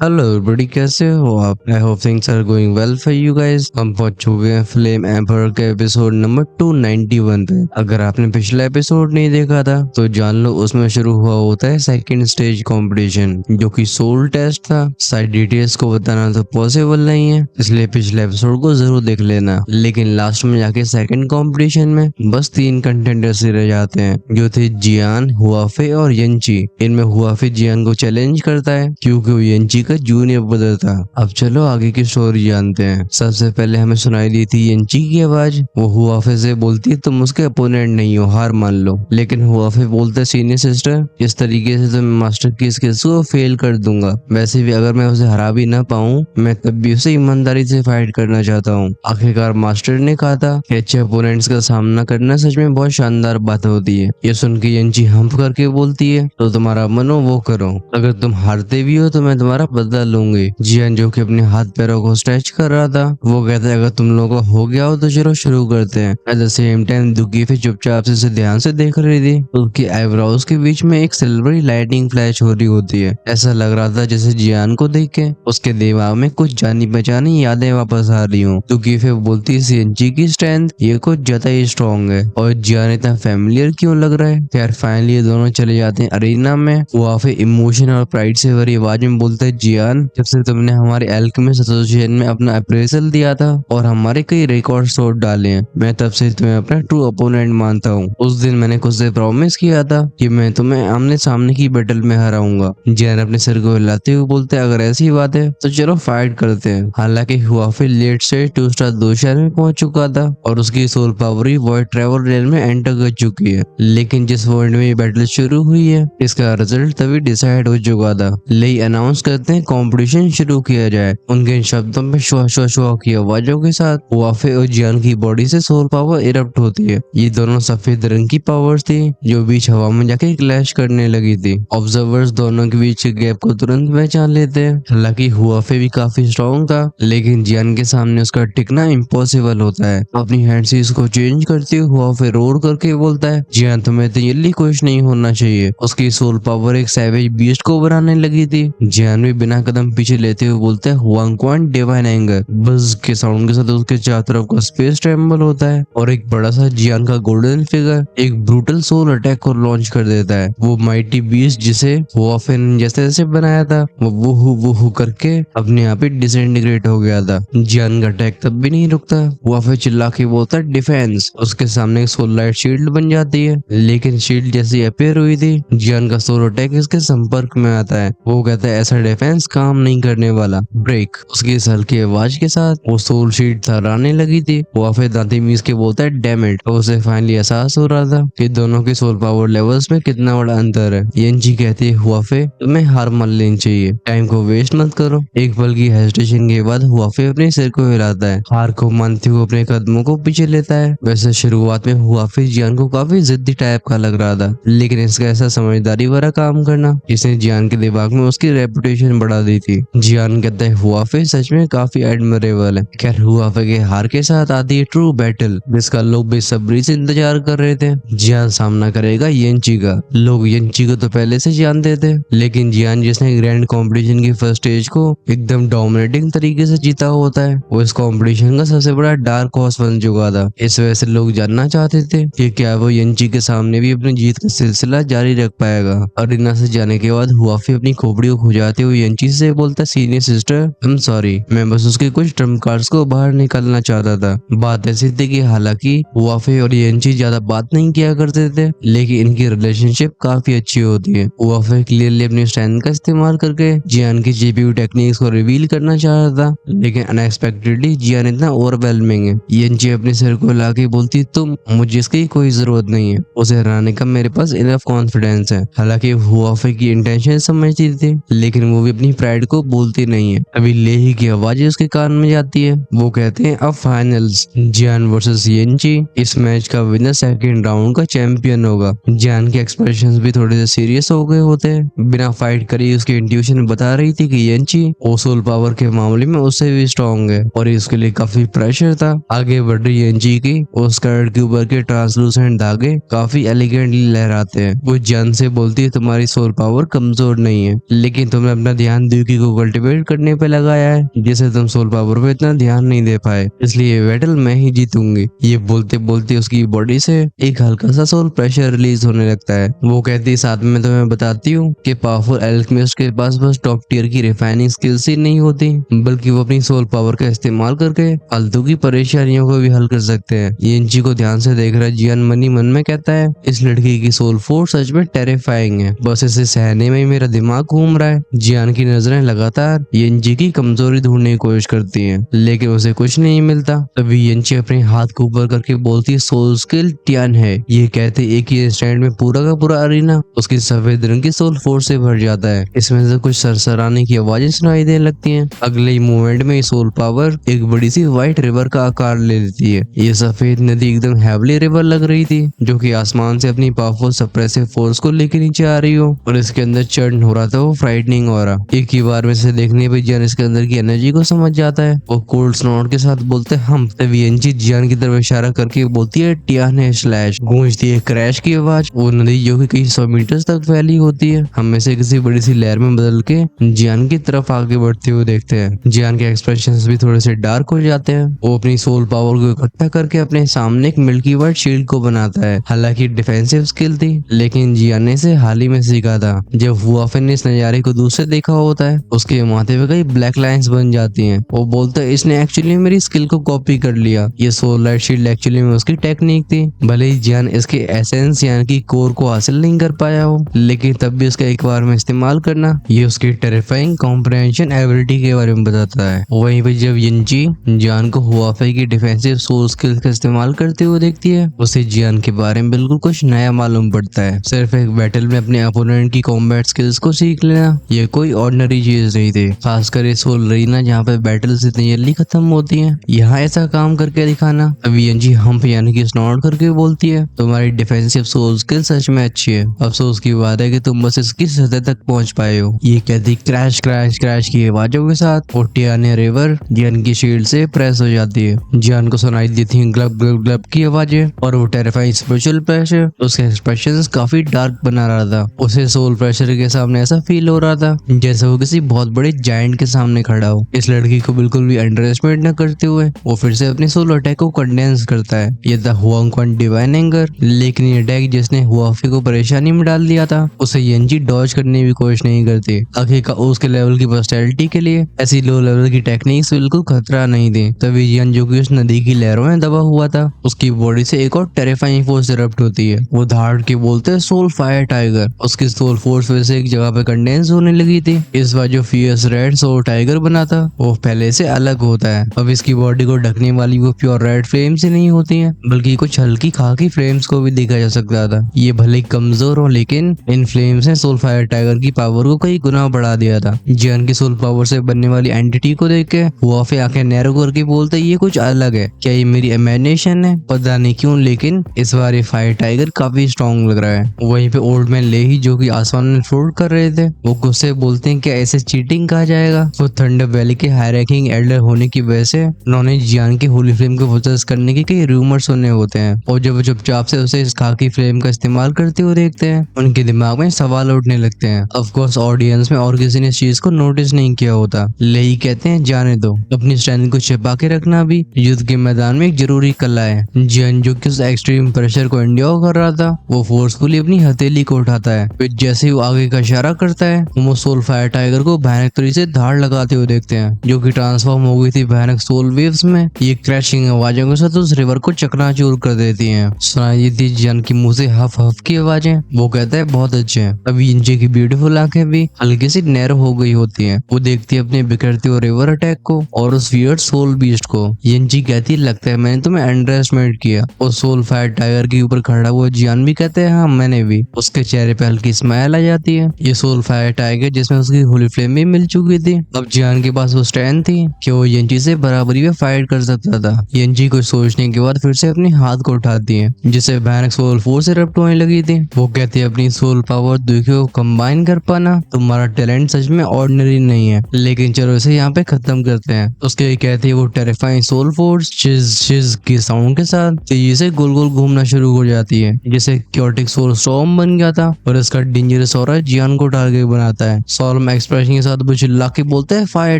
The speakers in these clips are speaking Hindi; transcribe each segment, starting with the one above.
हेलो एवरीबॉडी, कैसे हो आप? I hope things are going well for you guys. हम पहुंच चुके हैं फ्लेम एम्पर के एपिसोड नंबर 291 पे। अगर आपने पिछला एपिसोड नहीं देखा था तो जान लो, उसमें शुरू हुआ होता है सेकंड स्टेज कंपटीशन, जो कि सोल टेस्ट था। सारी डिटेल्स को बताना तो पॉसिबल नहीं है, इसलिए पिछले एपिसोड को जरूर देख लेना। लेकिन लास्ट में जाके सेकंड कंपटीशन में बस 3 कंटेंडर्स ही रह जाते हैं, जो थे जियान, हुआफे और यंची। इनमें हुआफे जियान को चैलेंज करता है क्योंकि वो यंची का जूनियर ब्रदर था। अब चलो आगे की स्टोरी जानते हैं। सबसे पहले हमें सुनाई दी थी यंची की आवाज। वो हुआफे से बोलती है, तुम उसके अपोनेंट नहीं हो, हार मान लो। लेकिन हुआफे बोलते, सीनियर सिस्टर, इस तरीके से तो मैं मास्टर की स्किल्स को फेल कर दूंगा। वैसे भी अगर मैं उसे हरा भी ना पाऊं, मैं तब भी उसे ईमानदारी से फाइट करना चाहता हूँ। आखिरकार मास्टर ने कहा था कि अच्छे अपोनेंट्स का सामना करना सच में बहुत शानदार बात होती है। ये सुन के यंची हंफ करके बोलती है, तो तुम्हारा मन हो वो करो, अगर तुम हारते भी हो तो मैं तुम्हारा बदला लूंगी। जियान, जो कि अपने हाथ पैरों को स्ट्रेच कर रहा था, वो कहता है, अगर तुम लोगों को हो गया हो तो चलो शुरू करते हैं। एट द सेम टाइम दुगीफे चुपचाप से उसे ध्यान से देख रही थी। उसकी आईब्रोज के बीच में एक सिल्वरी लाइटिंग फ्लैश हो रही होती है। ऐसा लग रहा था जैसे जियान को देख के उसके दिमाग में कुछ जानी पहचानी यादें वापस आ रही हूँ। दुगीफे बोलती है, सीएनजी की स्ट्रेंथ ये कुछ ज्यादा ही स्ट्रॉन्ग है, और जियान इतना फैमिलियर क्यों लग रहा है। खैर फाइनली ये दोनों चले जाते हैं अरीना में। हुआफे इमोशन और प्राइड से भरी आवाज में बोलता है, जियान, जब से तुमने हमारे एल्केमिस्ट एसोसिएशन में अपना अप्रेजल दिया था और हमारे कई रिकॉर्ड तोड़ डाले हैं, मैं तब से तुम्हें अपना ट्रू अपोनेंट मानता हूँ। उस दिन मैंने खुद से प्रॉमिस किया था कि मैं तुम्हें आमने सामने की बैटल में हराऊंगा। जियान अपने सिर को हिलाते हुए बोलते हैं, अगर ऐसी बात है तो चलो फाइट करते हैं। हालांकि हुआफे लेट से 2 स्टार 2 शहर में पहुंच चुका था और उसकी सोल पावर ही वॉइड ट्रेवल रेल में एंटर कर चुकी है। लेकिन जिस पॉइंट में ये बैटल शुरू हुई है, इसका रिजल्ट तभी डिसाइड हो चुका था। लेई अनाउंस करते हैं कंपटीशन शुरू किया जाए। उनके इन शब्दों में शुआ शुआ शुआ की आवाजों के साथ हुआफे और जियान की बॉडी से सोल पावर इरप्ट होती है। ये दोनों सफेद रंग की पावर्स थी जो बीच हवा में जाके क्लैश करने लगी थी। ऑब्जर्वर्स दोनों के बीच के गैप को तुरंत पहचान लेते हैं। हालांकि हुआफे भी काफी स्ट्रॉन्ग था, लेकिन जियान के सामने उसका टिकना इम्पॉसिबल होता है। अपनी हैंड से इसको चेंज करते हुए हुआफे रोर करके बोलता है, जियान, तुम्हें तो ये खुश नहीं होना चाहिए। उसकी सोल पावर एक सैवेज बीस्ट को बनाने लगी थी। जियान भी बिना कदम पीछे लेते हुए बोलता है, हुआंग क्वान डिवाइन एंगर। बज के साउंड के साथ उसके चारों तरफ का स्पेस ट्रेम्बल होता है और एक बड़ा सा जियान का गोल्डन फिगर एक ब्रूटल सोल अटैक को लॉन्च कर देता है। वो माइटी बीस्ट जिसे हुआफे ने जैसे जैसे बनाया था, वो वुहू करके अपने आप ही डिसइंटीग्रेट हो गया था। जियान का अटैक तब भी नहीं रुकता। हुआफे चिल्ला के बोलता है, डिफेंस। उसके सामने एक सोल लाइट शील्ड बन जाती है, लेकिन शील्ड जैसी अपेयर हुई थी, जियान का सोल अटैक इसके संपर्क में आता है। वो कहता है, ऐसा डिफेंस काम नहीं करने वाला, ब्रेक। उसकी इस हल्की आवाज के साथ वो सोल शील्ड थर्राने लगी थी। हुआफे दांती मीस के बोलता है, डैम इट। उसे फाइनली एहसास हो रहा था कि दोनों के सोल पावर लेवल्स में कितना बड़ा अंतर है। यंची कहती है, हुआफे, तुम्हें हार मान लेनी चाहिए, टाइम को वेस्ट मत करो। एक पल की हेजिटेशन के बाद हुआफे अपने सिर को हिलाता है, हार को मानते हुए अपने कदमों को पीछे लेता है। वैसे शुरुआत में हुआफे जियान को काफी जिद्दी टाइप का लग रहा था, लेकिन इसका ऐसा समझदारी भरा काम करना इसने जियान के दिमाग में उसकी रेपुटेशन बढ़ा दी थी। जियान कहता है, हुआफे सच में काफी एडमिरेबल है। खैर हुआफे के हार के साथ आती है ट्रू बैटल, जिसका लोग बेसब्री से इंतजार कर रहे थे। जियान सामना करेगा यंची का। लोग यंची को तो पहले से जानते थे, लेकिन जियान, जिसने ग्रैंड कंपटीशन की फर्स्ट स्टेज को एकदम डोमिनेटिंग तरीके से जीता होता है, वो इस कंपटीशन का सबसे बड़ा डार्क हॉर्स बन चुका था। इस वजह से लोग जानना चाहते थे कि क्या वो यंची के सामने भी अपनी जीत का सिलसिला जारी रख पाएगा। अरीना से जाने के बाद हुआफे अपनी खोपड़ी को खुजाते हुए यंची से बोलता, senior sister, I am sorry, मैं बस उसके कुछ ट्रम्प कार्ड्स को बाहर निकालना चाहता था। बात ऐसी थी कि हालांकि हुआफे और यंची ज्यादा बात नहीं किया करते थे, लेकिन इनकी रिलेशनशिप काफी अच्छी होती है। हुआफे क्लियरली अपनी स्ट्रेंथ का इस्तेमाल करके जियान की जीपीयू टेक्निक्स को रिवील करना चाह रहा था, लेकिन अनएक्सपेक्टेडली जियान इतना ओवरवेलमिंग है। यंची अपने सिर को हिला के बोलती, तुम, मुझे इसकी कोई जरूरत नहीं है, उसे हराने का मेरे पास इनफ कॉन्फिडेंस है। हालांकि हुआफे की इंटेंशन समझती थी, लेकिन वो भी अपनी प्राइड को बोलती नहीं है। अभी लेही की आवाज उसके कान में जाती है। वो कहते हैं, अब फाइनल्स, जियान वर्सेस यंची। इस मैच का विनर सेकंड राउंड का चैंपियन होगा। जियान के एक्सप्रेशंस भी थोड़े से सीरियस हो गए होते हैं। बिना फाइट करे उसकी इंट्यूशन बता रही थी कि यंची सोल पावर के मामले में उससे भी स्ट्रॉन्ग है, और इसके लिए काफी प्रेशर था। आगे बढ़ रही यंची की उस स्कर्ट के ऊपर के ट्रांसलूसेंट धागे काफी एलिगेंटली लहराते हैं। वो जियान से बोलती है, तुम्हारी सोल पावर कमजोर नहीं है, लेकिन तुम्हें अपना ध्यान द्यूकी को कल्टीवेट करने पे लगाया है, जिसे तुम सोल पावर पे इतना ध्यान नहीं दे पाए, इसलिए बैटल मैं ही जीतूंगी। ये बोलते बोलते उसकी बॉडी से एक हल्का सा सोल प्रेशर रिलीज होने लगता है। वो कहती है साथ में तुम्हें बताती हूँ कि पावरफुल एल्केमिस्ट के पास बस टॉप टियर की रिफाइनिंग स्किल्स ही नहीं होती, बल्कि वो अपनी सोल पावर का इस्तेमाल करके फालतू की परेशानियों को भी हल कर सकते हैं। येंची को ध्यान से देख रहा जियान मनी मन में कहता है, इस लड़की की सोल फोर्स सच में टेरिफाइंग है, बस इसे सहने में ही मेरा दिमाग घूम रहा है। जियान की नजरें लगातार येंची की कमजोरी ढूंढने की कोशिश करती हैं, लेकिन उसे कुछ नहीं मिलता। तभी येंची अपने हाथ को ऊपर करके बोलती है, सोल स्किल टियान है। ये कहते एक ही स्टैंड में पूरा का पूरा अरीना उसकी सफेद रंग की सोल फोर्स से भर जाता है। इसमें से कुछ सरसराने की आवाजें सुनाई देने लगती हैं। अगले ही मोमेंट में सोल पावर एक बड़ी सी व्हाइट रिवर का आकार ले लेती है। ये सफेद नदी एकदम हैवली रिवर लग रही थी, जो कि आसमान से अपनी पावरफुल सप्रेसिव फोर्स को लेकर नीचे आ रही हो, और इसके अंदर चर्न हो रहा था वो फ्राइटनिंग हो रहा। एक ही बार में से देखने पे जियान इसके अंदर की एनर्जी को समझ जाता है। वो कोल्ड स्नॉट के साथ बोलते हम। तभी येंची जियान की तरफ इशारा करके बोलती है, टियान है स्लैश। गूंजती है क्रैश की आवाज। वो नदी जो कि कई 100 मीटर तक फैली होती है, हमें से किसी बड़ी सी लहर में बदल के जियान की तरफ आगे बढ़ते हुए देखते हैं। जियान के एक्सप्रेशंस भी थोड़े से डार्क हो जाते हैं। वो अपनी सोल पावर को इकट्ठा करके अपने सामने एक मिल्की वाइट शील्ड को बनाता है। हालांकि डिफेंसिव स्किल थी, लेकिन जियान ने इसे हाल ही में सीखा था। जब हुआफेन ने इस नजारे को दूर से देखा होता है, उसके माथे पे कई ब्लैक लाइंस बन जाती हैं। वो बोलता है, इसने एक्चुअली मेरी स्किल को कॉपी कर लिया। ये सोल लाइट शील्ड एक्चुअली में उसकी टेक्निक थी। भले ही जियान इसके एसेंस यानी कि कोर को हासिल नहीं कर पाया हो, लेकिन तब भी उसका एक बार में इस्तेमाल करना ये उसकी टेरिफाइंग कॉम्प्रहेंशन एबिलिटी के बारे में बताता है। वहीं पे जब येंची जियान को हुआफे की डिफेंसिव सोल स्किल्स का इस्तेमाल करते हुए देखती है, उसे जियान के बारे में बिल्कुल कुछ नया मालूम पड़ता है। सिर्फ एक बैटल में अपने अपोनेंट की कॉम्बैट स्किल्स को सीख लेना ये कोई ऑर्डिनरी चीज नहीं थी। खासकर इस सोल रीना जहाँ पे बैटल्स इतनी जल्दी खत्म होती हैं, यहाँ ऐसा काम करके दिखाना। अब येंची हम्प यानी कि स्नॉट करके बोलती है, तुम्हारी डिफेंसिव सोल स्किल सच में अच्छी है। अफसोस की बात है कि तुम बस इसकी सतह तक पहुंच पाए हो। ये कहती क्रैश क्रैश क्रैश की आवाजों के साथ टियान रिवर जियान की शील्ड से प्रेस हो जाती है। जियान को सुनाई देती है ग्लब ग्लब ग्लब की आवाजें, और वो टेरिफाइंग स्पिरिचुअल प्रेशर उसके एक्सप्रेशंस काफी डार्क बना रहा था। उसे सोल प्रेशर के सामने ऐसा फील हो रहा था जैसे वो किसी बहुत बड़े जायंट के सामने खड़ा हो। इस लड़की को बिल्कुल भी अंडर एस्टिमेट न करते हुए वो फिर से अपने सोल अटैक को कंडेंस करता है। ये था हुआंगक्वान डिवाइन एंगर, लेकिन ये अटैक जिसने हुआफे को परेशानी में डाल दिया था, उसे येंची डॉज करने की कोशिश नहीं करती। आखिरकार उसके लेवल की पर्सनैलिटी के लिए ऐसी लो लेवल की टेक्निक्स बिल्कुल खतरा नहीं थी। तभी जियान जो कि उस नदी की लहरों में दबा हुआ था, उसकी बॉडी से एक और टेरिफाइंग फोर्स इरप्ट होती है। वो धाड़ के बोलते हैं सोल फायर टाइगर। उसकी सोल फोर्स वजह से एक जगह पे कंडेंस होने लगी थी। इस बार जो फियर्स रेड सोल टाइगर बना था वो पहले से अलग होता है। अब इसकी बॉडी को ढकने वाली वो प्योर रेड फ्लेम से नहीं होती है, बल्कि कुछ हल्की खाकी फ्लेम्स को भी देखा जा सकता था। ये भले कमजोर हो, लेकिन इन फ्लेम्स ने सोल फायर टाइगर की पावर को कई गुना बढ़ा दिया था। जियान की सोल पावर से बनने वाली एंटिटी को देख के हुआफे आंखें नैरो करके बोलते ये कुछ अलग है, क्या ये मेरी इमेजिनेशन है? पता नहीं क्यों, लेकिन इस बार ये फायर टाइगर काफी स्ट्रॉन्ग लग रहा है। वहीं पे ओल्ड मैन लेही जो कि आसमान में फ्लोट कर रहे थे, वो गुस्से बोलते हैं क्या ऐसे चीटिंग कहा जाएगा? वो थंडर वैली के हाई रैंकिंग एल्डर होने की वजह से उन्होंने जियान की होली फ्लेम को पोजेस करने के कई रूमर सुने होते हैं, और जब वो चुपचाप से उसे इस खाकी फ्लेम का इस्तेमाल करते हुए देखते हैं, उनके दिमाग में सवाल उठने लगते हैं। ऑफ कोर्स ऑडियंस में और किसी ने इस चीज को नोटिस नहीं किया होता। लेही कहते हैं जाने दो, अपनी स्ट्रेंथ को छिपा के रखना भी युद्ध के मैदान में एक जरूरी कला है। जियान जो कि उस एक्सट्रीम प्रेशर को एंड्योर कर रहा था, वो फोर्सफुली अपनी हथेली को उठाता है। फिर जैसे ही वो आगे का इशारा करता है, वो सोल फायर टाइगर को भयानक तरीके से धाड़ लगाते हुए देखते हैं, जो कि ट्रांसफॉर्म हो गई थी भयानक सोल वेव्स में। ये क्रैशिंग आवाजों के साथ उस रिवर को चकनाचूर कर देती हैं। सुनाई देती जियान की मुंह से हफ हफ की आवाजें। वो कहता है बहुत अच्छे हैं। अभी इंजे की ब्यूटीफुल आंखें भी हल्की सी नैरो हो गई होती हैं। वो देखती है अपने बिखरते हुए रिवर अटैक को और उस वियर्ड सोल बीस्ट को। येंची कहती है लगता है मैंने तुम्हें अंडर एस्टिमेट किया। और सोल फायर टाइगर के ऊपर खड़ा हुआ जियान भी कहते हैं हाँ मैंने भी। उसके चेहरे पे हल्की स्माइल आ जाती है। ये सोल फायर टाइगर जिसमें उसकी होली फ्लेम भी मिल चुकी थी, अब जियान के पास वो स्ट्रेंथ थी कि वो येंची से बराबरी में फाइट कर सकता था। येंची को सोचने के बाद फिर से अपने हाथ को उठाती है, जिसे भयानक सोल फोर्स इरप्ट होने लगी थी। वो कहती है अपनी सोल पावर दुखियों को कंबाइन कर पाना तुम्हारा टैलेंट सच में ऑर्डिनरी नहीं है, लेकिन चलो इसे यहाँ पे खत्म करते हैं। उसके कहती है वो टेरिफाइंग सोल फोर्स चिज चिज की साउंड के साथ तेजी से गोल गोल घूमना शुरू हो जाती है, जिसे क्योटिक सोल स्टॉर्म बन गया था। और इसका डेंजरस ऑरा जियान को टारगेट बनाता है। सोल सॉलम एक्सप्रेशन के साथ वो चिल्ला के बोलता है फायर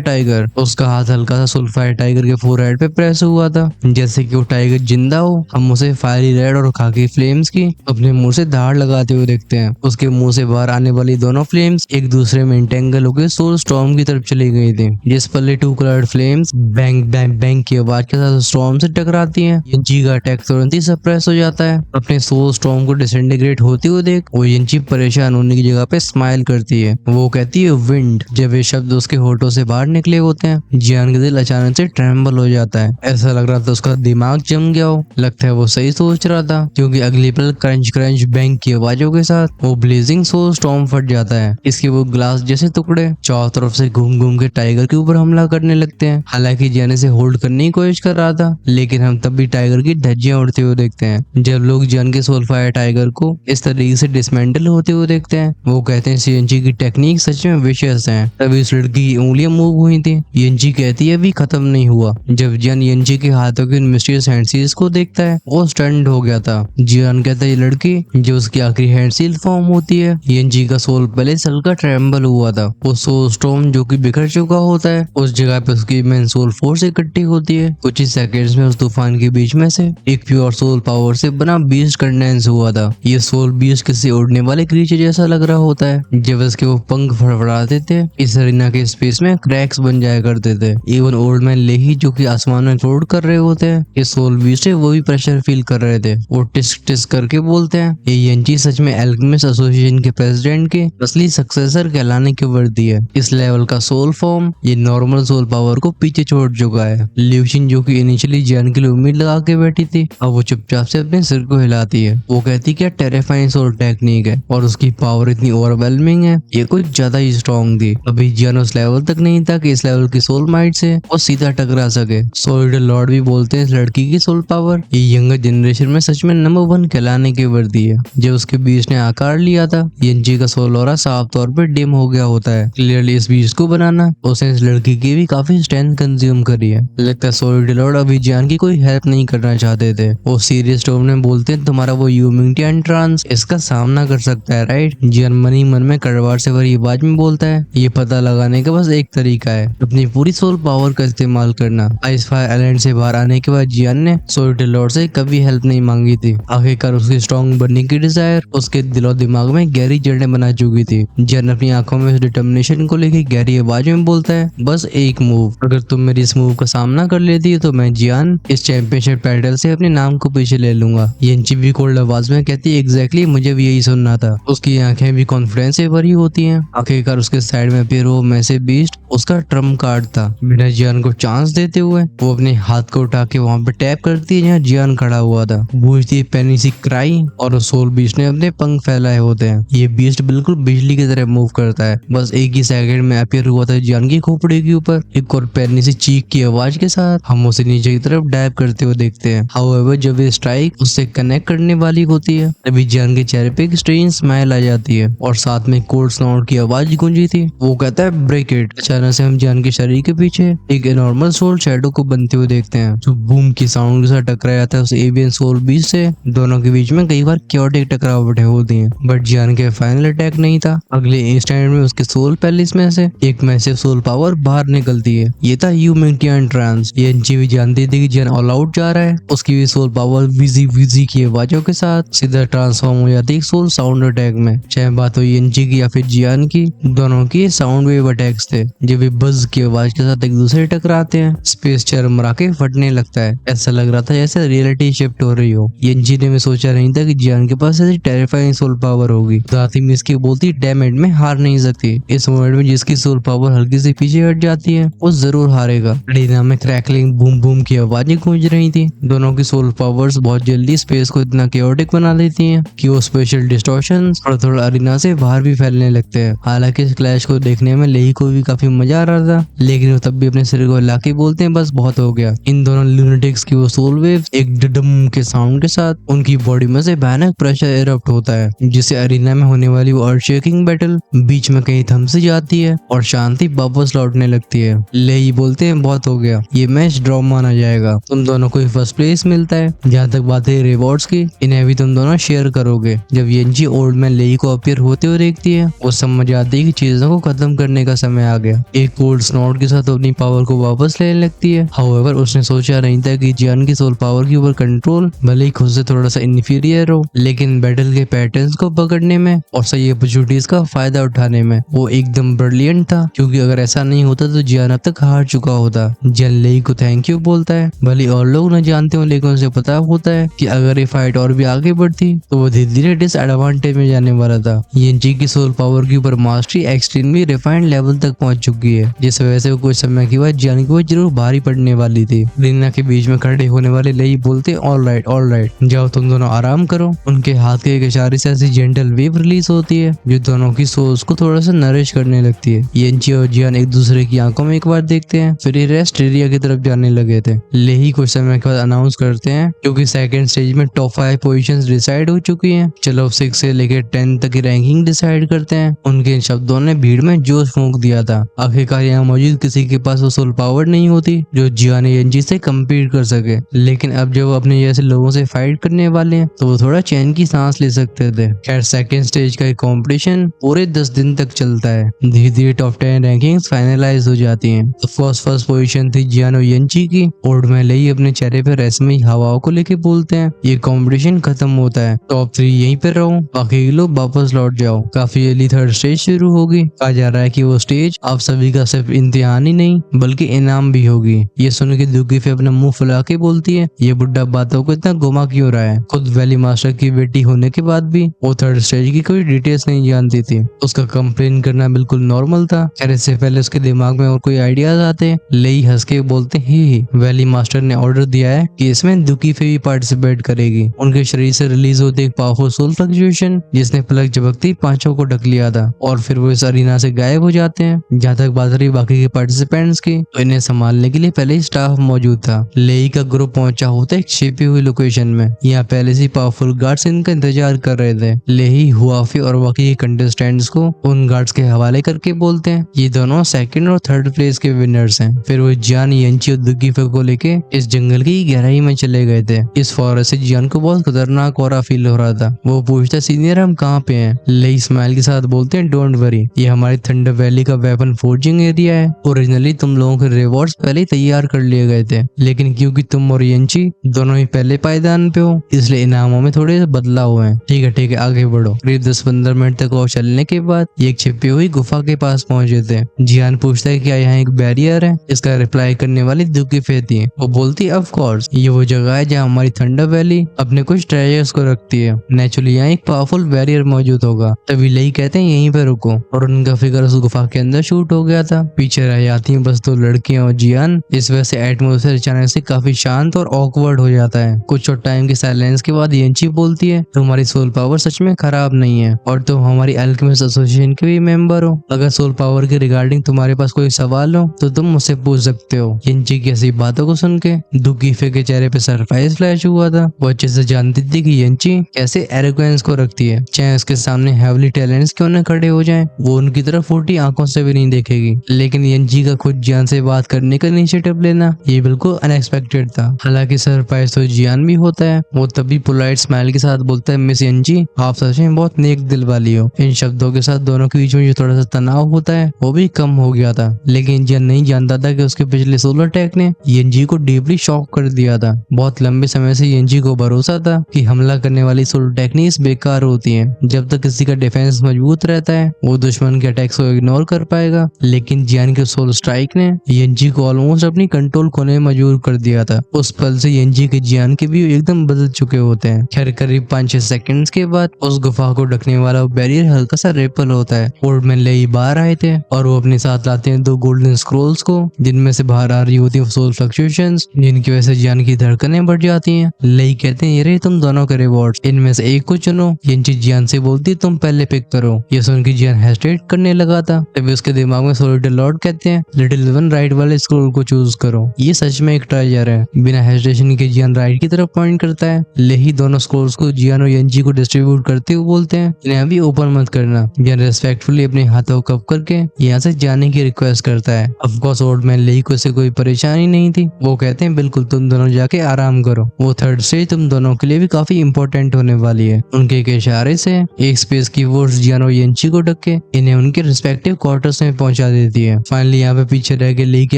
टाइगर। उसका हाथ हल्का सा सोल फायर टाइगर के फोरहेड पे प्रेस हुआ था, जैसे कि वो टाइगर जिंदा हो। हम उसे फायरी रेड और खाकी फ्लेम्स की अपने मुंह से धार लगाते हुए देखते हैं। उसके मुंह से बाहर आने वाली दोनों फ्लेम्स एक दूसरे में इंटेंगल होकर सोल स्टॉर्म की तरफ चली गई थी, जिस पर two coloured flames bang bang bang की आवाज के साथ स्टॉर्म से टकराती हैं। यंची का अटैक तुरंत ही सप्रेस हो जाता है। अपने सोल स्टॉर्म को डिसइंटीग्रेट होते हुए देख वो यंची परेशान होने की जगह पे स्माइल करती है। वो कहती है विंड। जब ये शब्द उसके होठों से बाहर निकले होते हैं, जियान का दिल अचानक से ट्रेम्बल हो जाता है। ऐसा लग रहा था उसका दिमाग जम गया हो। लगता है वो सही सोच रहा था, क्योंकि अगली पल क्रंच क्रंच बैंग की आवाजों के साथ वो ब्लेजिंग सोल स्टॉर्म फट जाता है। इसके वो ग्लास जैसे टुकड़े चारों तरफ से घूम घूम के टाइगर के ऊपर हमला करने लगते हैं। हालांकि जियान इसे होल्ड करने की कोशिश कर रहा था, लेकिन हम तब भी टाइगर की धज्जियां उड़ते हुए देखते हैं। जब लोग जियान के सोल फायर टाइगर को इस तरीके से डिसमेंटल होते हुए देखते हैं, वो कहते हैं सीएनजी की टेक्निक सच में विशियस है। तभी उस लड़की की उंगलियां मूव हुई थी। यंजी कहती है अभी खत्म नहीं हुआ। जब जियान यंजी के हाथों के मिस्टीरियस हैंडसील्स को देखता है, वो स्टन्ड हो गया था। जियान कहता है ये लड़की जो उसकी आखिरी हैंडसील फॉर्म होती है। यंजी का सोल पहले हल्का ट्रेम्बल हुआ था। वो सोल स्टॉर्म जो कि बिखर चुका होता है, उस जगह पे उसकी मेन सोल फोर्स इकट्ठी होती है। कुछ ही सेकंड्स में उस तूफान के बीच में से एक प्योर सोल पावर से बना बीस्ट कंडेंस हुआ था। ये सोल बीस्ट किसी उड़ने वाले क्रीचर जैसा लग रहा होता है। जब उसके वो पंख फड़फड़ाते थे, इस अरीना के स्पेस में क्रैक्स बन जाया करते थे। इवन ओल्ड मैन लेही जो कि आसमान में फ्लोट कर रहे होते हैं, ये सोल बीस्ट है, वो भी प्रेशर फील कर रहे थे। वो टिस्क टिस्क करके बोलते हैं ये यंची सच में एल्केमिस्ट एसोसिएशन के प्रेसिडेंट के असली सक्सेसर कहलाने की वर्दी है। इस लेवल का सोल फॉर्म ये नॉर्मल सोल पावर को पीछे छोड़ चुका है। ल्यूशिन जो कि इनिशियली जियान के लिए उम्मीद लगा के बैठी थी, अब वो चुपचाप से अपने सिर को हिलाती है। वो कहती क्या टेरिफाइंग सोल टेक्निक है और उसकी पावर इतनी ओवरवेलमिंग है, ये कुछ ज्यादा ही स्ट्रॉन्ग थी। अभी जियान उस लेवल तक नहीं था कि इस लेवल की सोल माइट से वो सीधा टकरा सके। सोलिडर लॉर्ड भी बोलते हैं इस लड़की की सोल पावर ये यंगर जनरेशन में सच में नंबर 1 कहलाने की वर्दी है। जब उसके बीच ने आकार लिया था, यंजी का सोल ऑरा साफ तौर पर डिम हो गया होता है। क्लियरली इस बीज को बनाना उसने इस लड़की की भी काफी स्ट्रेंथ कंज्यूम करी है। लगता है सोलिडर लॉर्ड अभी जियान की कोई हेल्प नहीं करना चाहते थे। वो सीरियस टोन में बोलते हैं तुम्हारा वो ह्यूमैनिटी एंट्रांस इसका सामना कर सकता है राइट। जियान मनी मन में कड़वाहट से भरी आवाज में बोलता है ये पता लगाने का बस एक तरीका है, अपनी पूरी सोल पावर का इस्तेमाल करना। आइस फायर आइलैंड से बाहर आने के बाद जियान ने सोलिडर लॉर्ड से कभी हेल्प नहीं मांगी थी। आखिरकार उसकी स्ट्रॉन्ग बनने की डिजायर उसके दिलो दिमाग में गहरी जड़ें बना चुकी थी। जियान अपनी आंखों में डिटर्मिनेशन को लेकर गहरी आवाज में बोलता है बस एक मूव, अगर तुम मेरी इस मूव का सामना कर लेती है तो मैं जियान इस चैंपियनशिप टाइटल से अपने नाम को पीछे ले लूंगा। यंची भी कोल्ड आवाज में कहती है एग्जैक्टली मुझे भी यही सुनना था। उसकी आंखें भी कॉन्फिडेंस से भरी होती हैं। आखिरकार उसके साइड में फिर वो मैसे बीस्ट उसका ट्रम्प कार्ड था। बिना जियान को चांस देते हुए वो अपने हाथ को उठा के वहाँ पे टैप करती है जहाँ जियान खड़ा हुआ था। गूंजती पैनी सी क्राई और सोल बीस्ट ने अपने पंख फैलाए होते हैं। ये बीस्ट बिल्कुल बिजली की तरह मूव करता है। बस एक ही सेकंड में अपीयर हुआ था जियान की खोपड़ी के ऊपर एक और पैनी सी चीख की आवाज के साथ। हम उसे नीचे की तरफ डाइव करते हुए देखते हैं। हाउएवर जब ये स्ट्राइक उससे कनेक्ट करने वाली होती है, तभी जियान के चेहरे पे एक स्ट्रेंज स्माइल आ जाती है और साथ में कोल्ड साउंड की आवाज गूंजी थी। वो कहता है ब्रेक इट। अचानक से हम जियान के शरीर के पीछे एक नॉर्मल सोल शैडो को बनते हुए देखते हैं, जो बूम की साउंड के साथ टकराया जाता है उस एवियन सोल बीस्ट से। दोनों के बीच में कई बार क्योटिक टकरावटें होती हैं, बट जियान के फाइनल अटैक नहीं था। अगले इंस्टेंट में उसके सोल पैलेस में से एक मैसिव सोल पावर बाहर निकलती है। ये था ह्यूमैनिटी एंट्रांस। यंची भी जानती थी कि जियान ऑल आउट जा रहा है। उसकी भी सोल पावर विजी विजी की आवाजों के साथ सीधा ट्रांसफॉर्म हो जाती है सोल साउंड अटैक में। चाहे बात हो यंची की या फिर जियान की, दोनों की साउंड वेव अटैक्स थे जो भी बज की आवाज के साथ एक दूसरे टकराते हैं। स्पेस चरमरा के फटने लगता है। ऐसा लग रहा था जैसे रियलिटी शिफ्ट हो रही हो। यंची ने भी सोचा नहीं था कि जियान के पास ऐसी टेरिफाइंग सोल पावर होगी। दाती मिस की बोलती डैम इट में हार नहीं सकती। इस मोमेंट में जिसकी सोल पावर हल्की से पीछे हट जाती है वो जरूर हारेगा। अरीना में क्रैकलिंग बूम बूम की आवाजें गूंज रही थी। दोनों की सोल पावर्स बहुत जल्दी स्पेस को इतना क्योटिक बना देती हैं कि वो स्पेशल डिस्टॉर्शन और थोड़ा अरीना से बाहर भी फैलने लगते हैं। हालांकि इस क्लैश को देखने में लेही को भी काफी मजा आ रहा था, लेकिन वो तब भी अपने सिर को हिला के बोलते हैं बस बहुत हो गया। इन दोनों लूनेटिक्स की वो सोल वेव एक डडम के साउंड के साथ उनकी बॉडी में से भयानक प्रेशर इरप्ट होता है, जिससे अरीना में होने वाली वो अर्थ शेकिंग बैटल बीच में कहीं थम सी जाती है और शांति वापस लौटने लगती है। लेही बोलते हैं बहुत हो गया, ये मैच ड्रॉ माना जाएगा। तुम दोनों को फर्स्ट प्लेस मिलता है। जहाँ तक बात है रिवॉर्ड्स की, इन्हें भी तुम दोनों शेयर करोगे। जब यंची ओल्ड मैन लेही को अपीयर होते हुए देखती है, वो समझ जाती है की चीजों को खत्म करने का समय आ गया। एक कोल्ड स्नॉट के साथ अपनी पावर को वापस लेने लगती है। हाउएवर उसने सोचा नहीं था कि जियान की सोल पावर के ऊपर कंट्रोल भले ही खुद से थोड़ा सा इन्फीरियर हो, लेकिन बैटल के पैटर्न्स को पकड़ने में और सही अपॉर्चुनिटीज का फायदा उठाने में वो एकदम ब्रिलियंट था। क्योंकि अगर ऐसा नहीं होता तो जियान अब तक हार चुका होता। जियान लेई को थैंक यू बोलता है, भले और लोग न जानते हो लेकिन उसे पता होता है कि अगर ये फाइट और भी आगे बढ़ती तो वो धीरे धीरे डिसएडवांटेज में जाने वाला था। येंची की सोल पावर के ऊपर मास्टरी एक्सट्रीमली रिफाइंड लेवल तक पहुंच चुकी है, जिस वजह से वो कुछ समय के बाद जियान की वो जरूर भारी पड़ने वाली थी। रीना के बीच में खड़े होने वाले लेई बोलते ऑल राइट जाओ तुम दोनों आराम करो। उनके हाथ के एक इशारे से ऐसी जेंटल वेव रिलीज होती है जो दोनों की सोल्स को थोड़ा सा नरिश करने लगती है। येंची और जियान एक दूसरे की आंखों में एक बार देखते हैं, फिर ये रेस्ट एरिया की तरफ जाने लगे थे। लेही कुछ समय के बाद अनाउंस करते हैं क्योंकि सेकंड स्टेज में टॉप 5 पोजीशंस डिसाइड हो चुकी हैं, चलो 6 से लेकर 10 तक की रैंकिंग डिसाइड करते हैं। उनके इन शब्दों ने भीड़ में जोश फूंक दिया था। आखिरकार यहाँ मौजूद किसी के पास वो सोल पावर नहीं होती जो जियान येंची से कम्पीट कर सके, लेकिन अब जब वो अपने जैसे लोगों से फाइट करने वाले हैं तो वो थोड़ा चैन की सांस ले सकते थे। खैर सेकंड स्टेज का कंपटीशन पूरे 10 दिन तक चलता है। धीरे धीरे टॉप 10 रैंकिंग्स फाइनलाइज हो जाती हैं। फर्स्ट पोजीशन थी जियान येंची की और में लेई अपने चेहरे पे रेशमी हवाओं को लेके बोलते हैं ये कंपटीशन खत्म होता है, टॉप 3 यहीं पे रहो, बाकी लोग वापस लौट जाओ। काफी अर्ली थर्ड स्टेज शुरू होगी। कहा जा रहा है कि वो स्टेज आप सभी का सिर्फ इम्तिहान ही नहीं बल्कि इनाम भी होगी। ये सुन के दुखी फे अपना मुंह फुला के बोलती है ये बुढ़ा बातों को इतना घुमा क्यों रहा है। खुद वैली मास्टर की बेटी होने के बाद भी वो थर्ड स्टेज की कोई डिटेल्स नहीं जानती थी। उसका कंप्लेन करना बिल्कुल नॉर्मल था। खैर इससे पहले उसके दिमाग में और कोई आइडियाज आते लेई हंस के बोलते ही वैली मास्टर ने ऑर्डर दिया है कि इसमें दुखी फे भी पार्टिसिपेट करेगी। उनके शरीर से रिलीज होते एक पावरफुल सोल फ्लक्चुएशन जिसने पलक झपकते पांचों को ढक लिया था और फिर वो इस अरीना से गायब हो जाते हैं। जहाँ तक बात रही बाकी के पार्टिसिपेंट्स की तो इन्हें संभालने के लिए पहले ही स्टाफ मौजूद था। लेई का ग्रुप पहुंचा होता एक छिपी हुई लोकेशन में। यहाँ पहले से पावरफुल गार्ड्स इनका इंतजार कर रहे थे। लेही हुआफी और बाकी के कंटेस्टेंट्स को उन गार्ड्स के हवाले करके बोलते हैं ये दोनों सेकंड और थर्ड प्लेस के विनर्स हैं। फिर वो जियान येंची और दुखी फे को लेके इस जंगल की गहराई में चले गए थे। इस फॉरेस्ट से जियान को बहुत खतरनाक और फील हो रहा था। वो पूछता सीनियर हम कहाँ पे हैं। लेई स्माइल के साथ बोलते हैं डोंट वरी ये हमारी थंडर वैली का वेपन फोर्जिंग एरिया है। ओरिजिनली तुम लोगों के रिवॉर्ड्स पहले ही तैयार कर लिए गए थे, लेकिन क्योंकि तुम और येंची दोनों ही पहले पायदान पे हो इसलिए इनामों में थोड़े बदलाव हुए हैं। ठीक है आगे बढ़ो। करीब 10-15 मिनट तक और चलने के बाद एक छिपी हुई गुफा के पास पहुंचे थे। जियान पूछता है क्या यहाँ एक बैरियर है। इसका रिप्लाई करने वाली दुखी फे थी। वो बोलती ऑफ कोर्स ये वो जगह है जहाँ हमारी थंडर वैली अपने कुछ ट्रेजर्स को रखती है। नेचुरली यहाँ एक पावरफुल बैरियर मौजूद होगा। तभी लेई कहते हैं यहीं पे रुको और उनका फिगर उस गुफा के अंदर शूट हो गया था। पीछे रह जाती हैं बस 2 लड़कियां और जियान। इस वजह से एटमोसफेयर अचानक से काफी शांत और ऑकवर्ड हो जाता है। कुछ और टाइम के साइलेंस के बाद येंची बोलती है तुम्हारी सोल पावर सच में खराब नहीं है और तुम हमारी अल्केमिस्ट एसोसिएशन के भी मेंबर हो। अगर सोल पावर के रिगार्डिंग तुम्हारे पास कोई सवाल हो तो तुम मुझसे पूछ सकते हो। येंची की ऐसी बातों को सुन के दुखी फे के चेहरे पे सरप्राइज फ्लैश हुआ था। वो अच्छे से जानती थी कि येंची कैसे एरोगेंस को रखती है। चाहे उसके सामने हेवली टैलेंट्स क्यों न खड़े हो जाएं, वो उनकी तरफ फूटी आंखों से भी नहीं देखेगी। लेकिन येंची का खुद जियान से बात करने का इनिशिएटिव लेना ये बिल्कुल अनएक्सपेक्टेड था। हालांकि सरप्राइज तो जियान भी होता है। वो तभी पोलाइट स्माइल के साथ बोलता है मिस येंची आप सच में बहुत नेक दिल वाली हो। इन शब्दों के साथ दोनों के बीच में जो थोड़ा सा तनाव होता है वो भी कम हो गया था। लेकिन जियान नहीं जानता था कि उसके पिछले सोलर अटैक ने येंची को डीपली शॉक कर दिया था। बहुत लंबे समय से येंची को भरोसा था कि हमला करने वाली सोलर टेक्निक्स बेकार होती हैं। जब तक किसी का डिफेंस मजबूत रहता है वो दुश्मन के अटैक्स को इग्नोर कर पाएगा। लेकिन जियान के सोल स्ट्राइक ने येंची को ऑलमोस्ट अपनी कंट्रोल खोने में मजबूर कर दिया था। उस पल से येंची के जियान के व्यू एकदम बदल चुके होते हैं। खैर करीब 5-6 सेकंड्स के बाद उस गुफा को ढकने वाला बैरियर हल्का सा रिपल होता है। ओल्डमैन लेई बाहर आए थे और वो अपने साथ लाते हैं 2 गोल्डन स्क्रोल्स को जिनमें से बाहर आ रही होती है सोल फ्लक्चुएशंस जिनकी वजह से जियान की धड़कनें बढ़ जाती हैं। लेई कहते हैं ये रहे तुम दोनों के रिवॉर्ड्स, इनमें से एक को चुनो। येंची जियान से बोलती तुम पहले पिक करो। ये सुन के जियान हेस्टेट करने लगा था। तभी उसके दिमाग में सोलिडर लॉर्ड कहते हैं लिटिल वन राइट वाले स्क्रोल को चूज करो, ये सच में एक ट्रेजर है। बिना हेजिटेशन के जियान राइट की तरफ पॉइंट करता है। लेही दोनों स्क्रोल्स को जियान और येंची को डिस्ट्रीब्यूट करते हुए बोलते हैं इन्हें अभी ओपन मत करना। जियान रेस्पेक्टफुली अपने हाथों को कप करके यहाँ से जाने की रिक्वेस्ट करता है। ऑफ कोर्स ओल्डमैन लेही को इससे कोई परेशानी नहीं थी। वो कहते हैं बिल्कुल तुम दोनों जाके आराम करो, वो थर्ड स्टेज तुम दोनों के लिए भी काफी इंपॉर्टेंट होने वाली है। उनके एक इशारे से एक स्पेस की फोर्स जियान और येंची को ढक करके इन्हें उनके रिस्पेक्टिव क्वार्टर्स में पहुंचा देती है। फाइनली यहाँ पे पीछे रह के ली के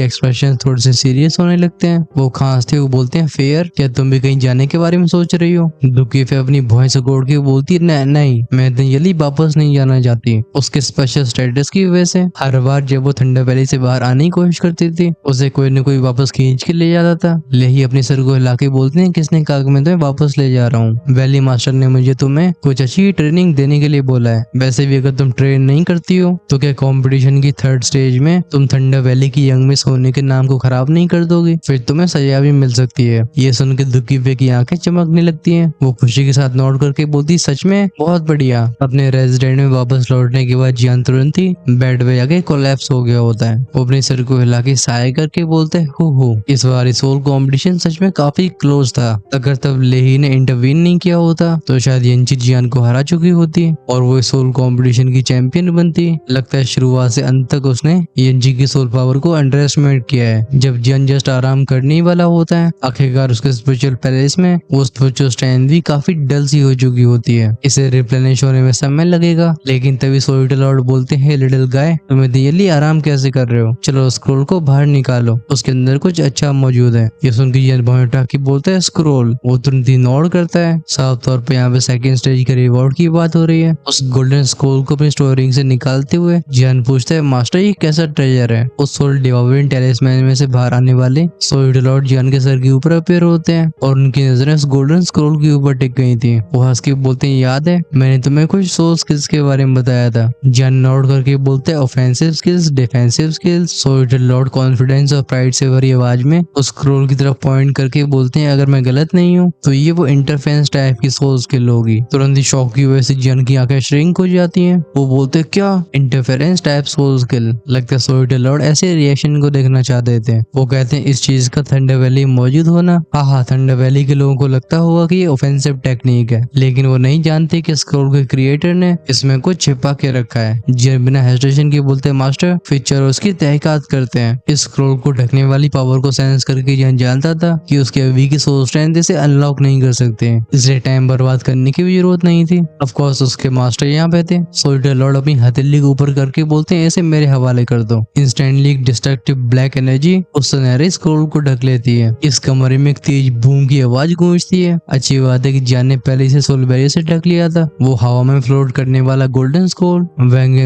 एक्सप्रेशन थोड़े से सीरियस होने लगते हैं। वो खांसते हुए बोलते हैं, फेयर, क्या तुम भी कहीं जाने के बारे में सोच रही हो? दुखी फे अपनी वॉइस कोड के बोलती है, नहीं, मैं जल्दी वापस नहीं जाना चाहती। उसके स्पेशल स्टेटस की वजह से हर बार जब वो थंडर वैली से बाहर आने की कोशिश करती थी, उसे कोई न कोई वापस खींच के ले जाता था। लेही अपने सर को हिला के बोलते हैं, किसने कहा कि मैं तुम्हें वापस ले जा रहा हूँ? वैली मास्टर ने मुझे तुम्हें कुछ अच्छी ट्रेनिंग देने के लिए बोला है। वैसे भी अगर तुम ट्रेन नहीं करती हो तो क्या कंपटीशन की थर्ड स्टेज में तुम थंडर वैली की यंग मिस होने के नाम को खराब नहीं कर दोगी? फिर तुम्हें सजा भी मिल सकती है। ये सुन के दुखी फे की आंखें चमकने लगती हैं। वो खुशी के साथ नोट करके बोलती, सच में बहुत बढ़िया। अपने रेजिडेंट में वापस लौटने के बाद जियान तुरंत ही बेड पे जाके कोलैप्स हो गया होता है। वो अपने सर को हिला के साय करके बोलते हैं, हो इस बार सोल कंपटीशन सच में काफी क्लोज था। अगर तब लेही ने इंटरवीन नहीं किया होता तो शायद यंची जियान को हरा चुकी होती और वो सोल कंपटीशन की चैंपियन बनती। लगता है शुरुआत से अंत तक उसने यंची की सोल पावर को अंडर एस्टिमेट किया है। जब जियान जस्ट आराम करने ही वाला होता है, आखिरकार उसके स्पिरिचुअल पैलेस में वो स्पिरिचुअल स्ट्रेंथ भी काफी डल सी हो चुकी होती है। इसे रिप्लेनिश होने में समय लगेगा। लेकिन तभी सोल्जर लॉर्ड बोलते हैं, लिटिल गाय, तुम्हें जल्दी आराम कैसे कर रहे हो? चलो स्क्रोल को बाहर निकालो, उसके अंदर कुछ अच्छा मौजूद है। ये सुन के जियान बहुत टाकी बोलता है, स्क्रोल। वो तुरंत ही नोड करता है। साफ तौर पे यहाँ पे सेकंड स्टेज के रिवॉर्ड की बात हो रही है। उस गोल्डन स्क्रोल को अपनी स्टोरिंग से निकालते हुए जियान पूछता है, मास्टर ये कैसा ट्रेजर है? उस सोल डिवाइन टेलिस्मैन में से बाहर आने वाले सोल्जर लॉर्ड जियान के सर के ऊपर अपेयर होते हैं और उनकी नजरें उस गोल्डन स्क्रोल के ऊपर टिक गई थी। वो हंस के बोलते हैं, याद है मैंने तुम्हें कुछ सोल स्किल्स के बारे में बताया था? जियान नोट करके बोलते हैं, offensive skills, defensive skills. Soldier Lord confidence और प्राइड से भरी आवाज में उस स्क्रोल की तरफ पॉइंट करके बोलते हैं, अगर मैं गलत नहीं हूँ तो ये वो इंटरफेरेंस टाइप की सोल स्किल होगी। तुरंत ही शॉक की वजह से जियान की आंखें श्रिंक हो जाती हैं। वो बोलते हैं, क्या इंटरफेरेंस टाइप सोल स्किल? लगता है सोल्जर लॉर्ड ऐसे रिएक्शन को देखना चाहते थे। वो कहते हैं, इस चीज का थंडर वैली मौजूद होना, हाँ, थंडर वैली के लोगों को लगता होगा कि ये ऑफेंसिव टेक्निक है, लेकिन वो नहीं जानते कि स्क्रोल के क्रिएटर ने इसमें कुछ छिपा के रखा है। जियान बिना हेजिटेशन के बोलते हैं, मास्टर, फीचर उसकी तहकीकात करते हैं। इस स्क्रोल को ढकने वाली पावर को सेंस करके जियान जानता था कि उसके अभी की सोल स्ट्रेंथ इसे अनलॉक नहीं कर सकते, इसलिए टाइम बर्बाद करने की भी जरूरत नहीं थी। ऑफ कोर्स उसके मास्टर यहाँ पे थे। सोल्जर लॉर्ड अपनी हथेली को ऊपर करके बोलते हैं, इसे मेरे हवाले कर दो। इंस्टेंटली डिस्ट्रक्टिव ब्लैक एनर्जी उस सुनहरे स्क्रोल को ढक लेती है। इस कमरे में एक तेज बूम की आवाज गूंजती है। अच्छी बात है कि जियान ने पहले से सोल बैरियर से ढक लिया था। वो हवा में फ्लोट करने वाला गोल्डन स्क्रोल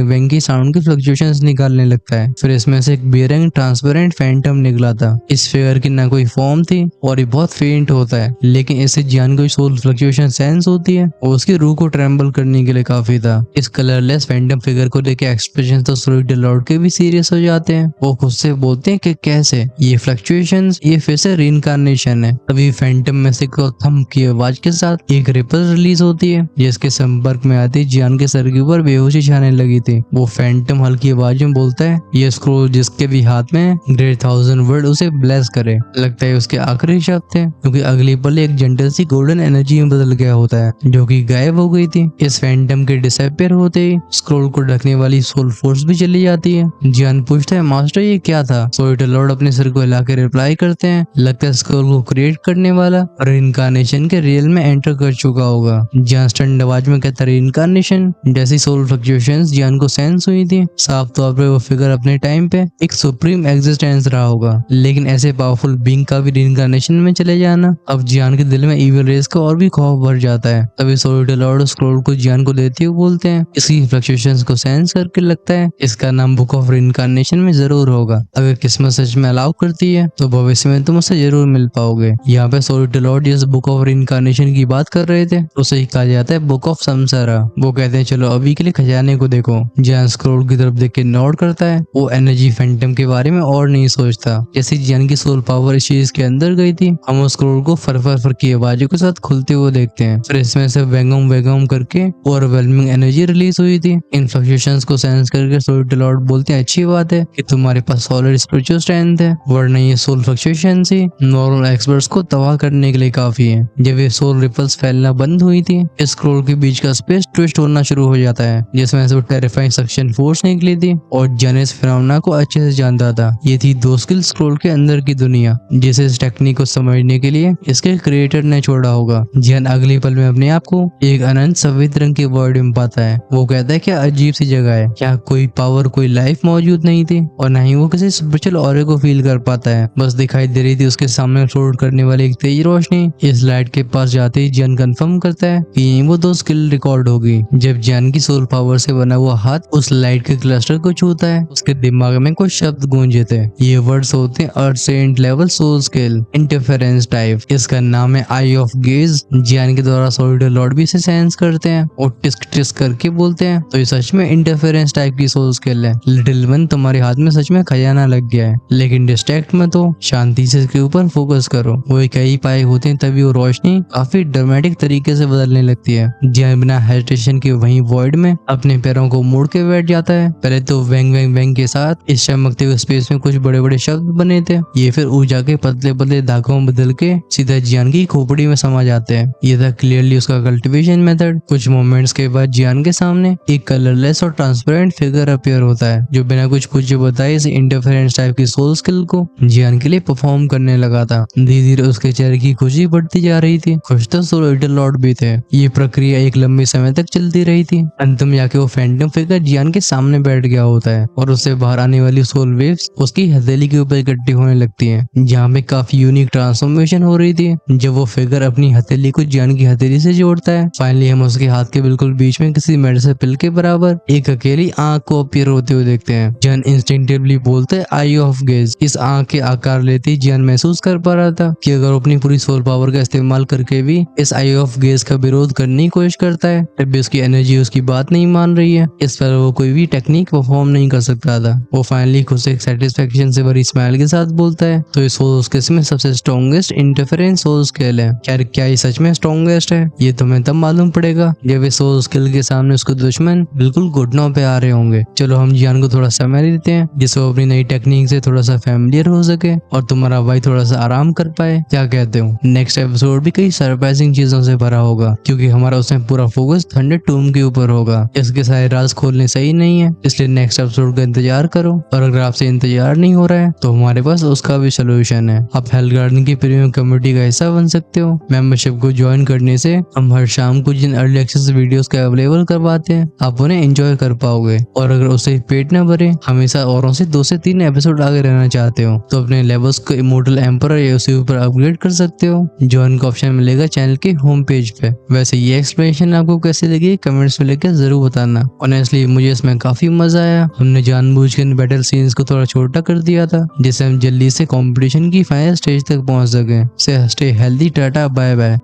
वेंगी साउंड की फ्लक्चुएशंस निकालने लगता है। फिर इसमें से एक बेरंग ट्रांसपेरेंट फैंटम निकला था। इस फिगर की ना कोई फॉर्म थी और ये बहुत फेंट होता है, लेकिन इससे जियान को सोल फ्लक्चुएशन सेंस होती है और उसकी रूह को ट्रेम्बल करने के लिए काफी था। इस कलरलेस फैंटम फिगर को देखे एक्सप्रेशन तो सोल्जर लॉर्ड के भी सीरियस हो जाते हैं। वो खुद से बोलते हैं कि कैसे ये फ्लक्चुएशंस, ये फिर से रीइंकार्नेशन है। तभी फैंटम में से थम की आवाज के साथ एक रिपल रिलीज होती है, जिसके संपर्क में आते जियान के सर के ऊपर बेहोशी छाने लगी थी। वो फैंटम हल्की आवाज में बोलता है, ये स्क्रोल जिसके भी हाथ में ग्रेट 1000 वर्ड उसे ब्लेस करे। लगता है उसके आखिरी शब्द थे, क्योंकि अगली पल एक जेंटल सी गोल्डन एनर्जी में बदल गया होता है, जो कि गायब हो गई थी। इस फैंटम के डिसअपियर होते ही स्क्रोल को ढकने वाली सोल फोर्स भी चली जाती है। जियान पूछता है, मास्टर ये क्या था? सोल्जर लॉर्ड अपने सर को हिला के रिप्लाई करते हैं, लगता है स्क्रोल को क्रिएट करने वाला रीइंकार्नेशन के रियल में एंटर कर चुका होगा। जियान स्टंड आवाज में कहता है, रीइंकार्नेशन? जैसी सोल फ्लक्चुएशंस जियान को सेंस हुई थी, साफ तौर पे वो फिगर अपने टाइम पे एक सुप्रीम एग्जिस्टेंस रहा होगा, लेकिन ऐसे पावरफुल बीइंग का भी रीइंकार्नेशन में चले जाना, अब जियान के दिल में इविल रेस का और भी खौफ भर जाता है। तभी सोल्जर लॉर्ड स्क्रोल को जियान को देते हुए बोलते हैं, इसकी फ्लक्चुएशंस को सेंस करके लगता है इसका नाम बुक ऑफ रीइंकार्नेशन में जरूर होगा। अगर किस्मत सच में अलाउ करती है तो भविष्य में तुम उससे जरूर मिल पाओगे। यहाँ पे सोल्जर लॉर्ड जिस बुक ऑफ रीइंकार्नेशन की बात कर रहे थे उसे कहा जाता है बुक ऑफ समसारा। वो कहते हैं, चलो अभी के लिए खजाने को देखो। जियान स्क्रोल की तरफ देख के नोट करता है। वो एनर्जी फैंटम के बारे में और नहीं सोचता। जैसे जियान की सोल पावर इस चीज के अंदर गई थी, हम उस स्क्रोल को फर की आवाजों के साथ खुलते हुए देखते हैं। फिर इसमें से वेगम करके ओवरवेलमिंग एनर्जी रिलीज हुई थी। इन फ्लक्चुएशंस को सेंस करके सोल्जर लॉर्ड बोलते हैं, अच्छी बात है कि तुम्हारे पास सॉलिड स्पिरिचुअल स्ट्रेंथ है, वरना ये सोल फ्लक्चुएशंस ही नॉर्मल एक्सपर्ट्स को तबाह करने के लिए काफी है। जब ये सोल रिपल्स फैलना बंद हुई थी, इस स्क्रोल के बीच का स्पेस ट्विस्ट होना शुरू हो जाता है, जिसमें से टेरिफाइंग सक्शन फोर्स निकली थी और जेनेस फिनोमेना को अच्छे से जानता था। ये थी दो स्किल स्क्रोल के अंदर की दुनिया, जिसे इस टेक्निक को समझने के लिए इसके क्रिएटर ने छोड़ा होगा। जियान अगली पल में अपने आप को एक अनंत सफेद रंग के वर्ल्ड में पाता है। वो कहता है कि क्या अजीब सी जगह है, क्या कोई पावर कोई लाइफ मौजूद नहीं थी और ना ही वो किसी स्पिरिचुअल ऑरे को फील कर पाता है। बस दिखाई दे रही थी उसके सामने फ्लोट करने वाली एक तेज रोशनी। इस लाइट के पास जाते ही जियान कंफर्म करता है कि यहीं वो 2 स्किल रिकॉर्ड होगी। जब जियान की सोल पावर से बना हुआ हाथ उस लाइट के क्लस्टर को छूता है, उसके दिमाग में कुछ शब्द गूंजे थे। ये वर्ड्स होते हैं earth sent level soul skill interference type. इसका नाम है आई ऑफ गेज। जियान के द्वारा सॉलिडर लॉर्ड भी इसे सेंस करते हैं और टिस्क टिस्क करके बोलते हैं, तो ये सच में इंटरफेरेंस टाइप की सोल स्किल है। लिटिल वन, तुम्हारे हाथ में सच में खजाना लग गया है, लेकिन डिस्ट्रैक्ट मत हो, शांति से इसके ऊपर फोकस करो। वो कई पाए होते हैं, तभी वो रोशनी काफी ड्रामेटिक तरीके से बदलने लगती है। जियान बिना हेजिटेशन के वहीं वॉइड में अपने पैरों को मोड़ के बैठ जाता है। पहले तो वेंग वेंग वेंग के साथ इस चमकते हुए स्पेस में कुछ बड़े बड़े शब्द बने थे, ये फिर ऊर्जा के पतले पतले धागों में बदल के सीधा जियान की खोपड़ी में समा जाते हैं। ये था क्लियरली उसका कल्टिवेशन मेथड। कुछ मोमेंट्स के बाद जियान के सामने एक कलरलेस और ट्रांसपेरेंट फिगर अपीयर होता है, जो बिना कुछ पूछे बताए इस इंटरफेरेंस टाइप की सोल स्किल को जियान के लिए परफॉर्म करने लगा था। धीरे धीरे उसके चेहरे की खुशी बढ़ती जा रही थी। खुश तो सोलिडर लॉर्ड भी थे। ये प्रक्रिया एक लंबे समय तक चलती रही थी। अंत में जाके वो फैंटम फिगर जियान के सामने बैठ गया होता है और उससे बाहर आने वाली सोल वेव्स उसकी हथेली के ऊपर इकट्ठी होने लगती हैं, जहाँ पे काफी यूनिक ट्रांसफॉर्मेशन हो रही थी। जब वो फिगर अपनी हथेली को जियान की हथेली से जोड़ता है, फाइनली हम उसके हाथ के बिल्कुल बीच में किसी मेडिसिन पिल के बराबर एक अकेली आंख को अपीयर होते हुए देखते हैं। जियान इंस्टिंक्टिवली बोलते हैं आई ऑफ गेज। इस आंख के आकार लेते ही जियान महसूस कर पा रहा था कि अगर अपनी पूरी सोल पावर का इस्तेमाल करके भी इस आई ऑफ गेज का विरोध करने की कोशिश करता है, तब भी उसकी एनर्जी उसकी बात नहीं मान रही है। इस पर वो कोई भी टेक्निक परफॉर्म नहीं कर सकता था। वो फाइनली खुद से एक सेटिस्फेक्शन से भरी स्माइल के साथ बोलता है, तो इस सोल स्किल में सबसे स्ट्रॉन्गेस्ट इंटरफेरेंस सोल स्किल है। खैर, क्या ये सच में स्ट्रॉन्गेस्ट है, ये तुम्हें तब मालूम पड़ेगा जब इस सोल स्किल के सामने उसके दुश्मन बिल्कुल घुटनों पे आ रहे होंगे। चलो हम जियान को थोड़ा समय देते हैं, जिससे वो अपनी नई टेक्निक से थोड़ा सा फैमिलियर हो सके और तुम्हारा भाई थोड़ा सा आराम कर पाए। क्या कहते हो? नेक्स्ट एपिसोड भी कई सरप्राइजिंग चीजों से भरा होगा, क्योंकि हमारा उसमें पूरा फोकस थंडर टूम के ऊपर होगा। इसके सारे राज खोलने सही नहीं है, इसलिए नेक्स्ट एपिसोड का इंतजार करो। और अगर आपसे इंतजार नहीं हो रहा है तो हमारे पास उसका भी सोल्यूशन है। आप हेल गार्डन की प्रीमियम कम्युनिटी का हिस्सा बन सकते हो। मेंबरशिप को ज्वाइन करने से हम हर शाम को जिन अर्ली एक्सेस वीडियोस का अवेलेबल करवाते हैं, आप उन्हें एंजॉय कर पाओगे। और अगर उससे पेट न भरे, हमेशा औरों से 2 से 3 एपिसोड आगे रहना चाहते हो, तो अपने लेवल्स को इमोर्टल एम्परर या उसके ऊपर अपग्रेड कर सकते हो। ज्वाइन का ऑप्शन मिलेगा चैनल के होम पेज पे। वैसे ये एक्सप्लेनेशन आपको कैसे लगी कमेंट्स में लेकर जरूर बताना। ऑनेस्टली मुझे इसमें काफी मजा आया। हमने जानबूझ के बैटल सीन्स को थोड़ा छोटा कर दिया था, जिससे हम जल्दी से कंपटीशन की फाइनल स्टेज तक पहुंच सके। Stay healthy, tata, bye bye.